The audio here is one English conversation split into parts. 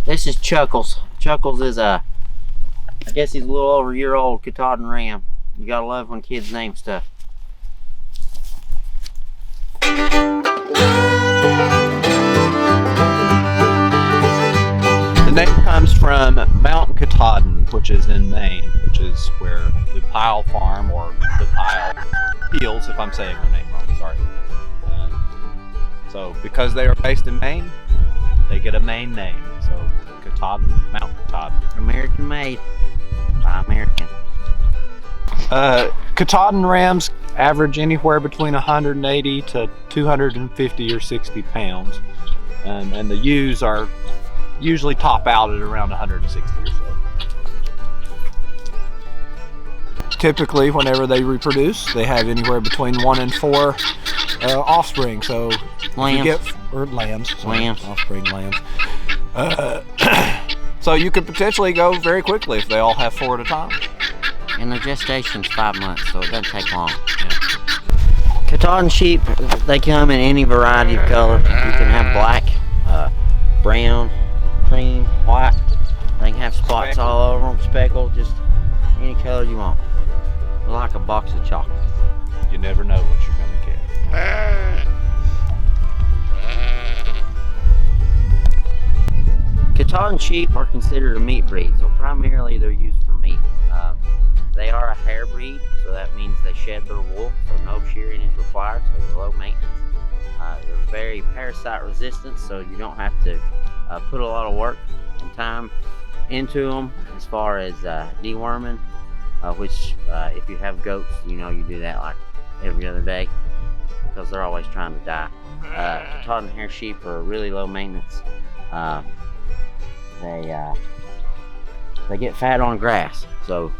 This is Chuckles. Chuckles is I guess he's a little over a year old Katahdin ram. You gotta love when kids name stuff. The name comes from Mount Katahdin, which is in Maine, which is where the Piel farm, or the Piels, if I'm saying their name wrong, sorry. So because they are based in Maine, they get a Maine name. So Katahdin, Mount Katahdin. American made by American. Katahdin rams average anywhere between 180 to 250 or 60 pounds, and the ewes are usually top out at around 160 or so. Typically, whenever they reproduce, they have anywhere between 1 and 4 offspring. So Lambs. you get lambs. Lambs. Offspring lambs. So you could potentially go very quickly if they all have 4 at a time. And their gestation's 5 months, so it doesn't take long. Katahdin sheep, they come in any variety of color. You can have black, brown, cream, white. They can have spots all over them, speckled, just any color you want. Like a box of chocolate. You never know what you're gonna get. Katahdin sheep are considered a meat breed, so primarily they're used for meat. They are a hair breed, so that means they shed their wool, so no shearing is required, so they're low maintenance. They're very parasite resistant, so you don't have to put a lot of work and time into them as far as deworming, which if you have goats, you know you do that like every other day because they're always trying to die. Katahdin hair sheep are really low maintenance. They get fat on grass, so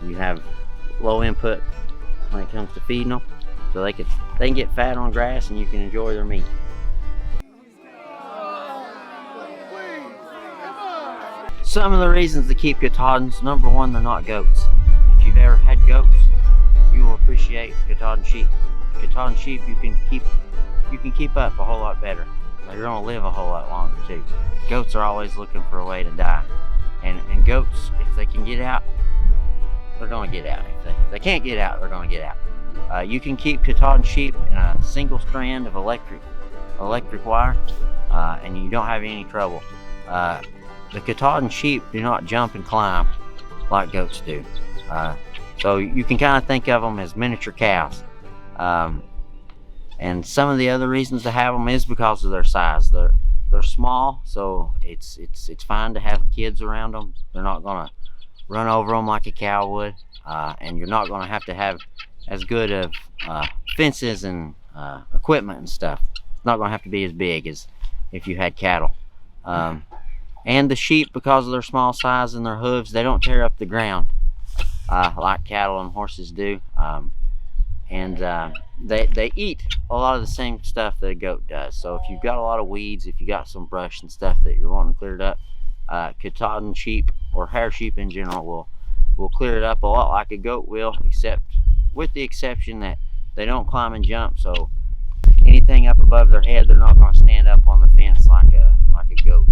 you have low input when it comes to feeding them, so they can get fat on grass and you can enjoy their meat. Some of the reasons to keep Katahdins: number one, they're not goats. If you've ever had goats, you will appreciate Katahdin sheep. Katahdin sheep you can keep up a whole lot better. They're gonna live a whole lot longer too. Goats are always looking for a way to die, and goats, if they can get out, they're gonna get out. If they can't get out, they're gonna get out. You can keep Katahdin sheep in a single strand of electric wire, and you don't have any trouble. The Katahdin sheep do not jump and climb like goats do, so you can kind of think of them as miniature cows. And some of the other reasons to have them is because of their size. They're small, so it's fine to have kids around them. They're not gonna run over them like a cow would, and you're not gonna have to have as good of fences and equipment and stuff. It's not gonna have to be as big as if you had cattle. And the sheep, because of their small size and their hooves, they don't tear up the ground like cattle and horses do. And they eat a lot of the same stuff that a goat does. So if you've got a lot of weeds, if you got some brush and stuff that you're wanting cleared up, Katahdin sheep or hair sheep in general will clear it up a lot like a goat will, except with the exception that they don't climb and jump. So anything up above their head, they're not going to stand up on the fence like a goat.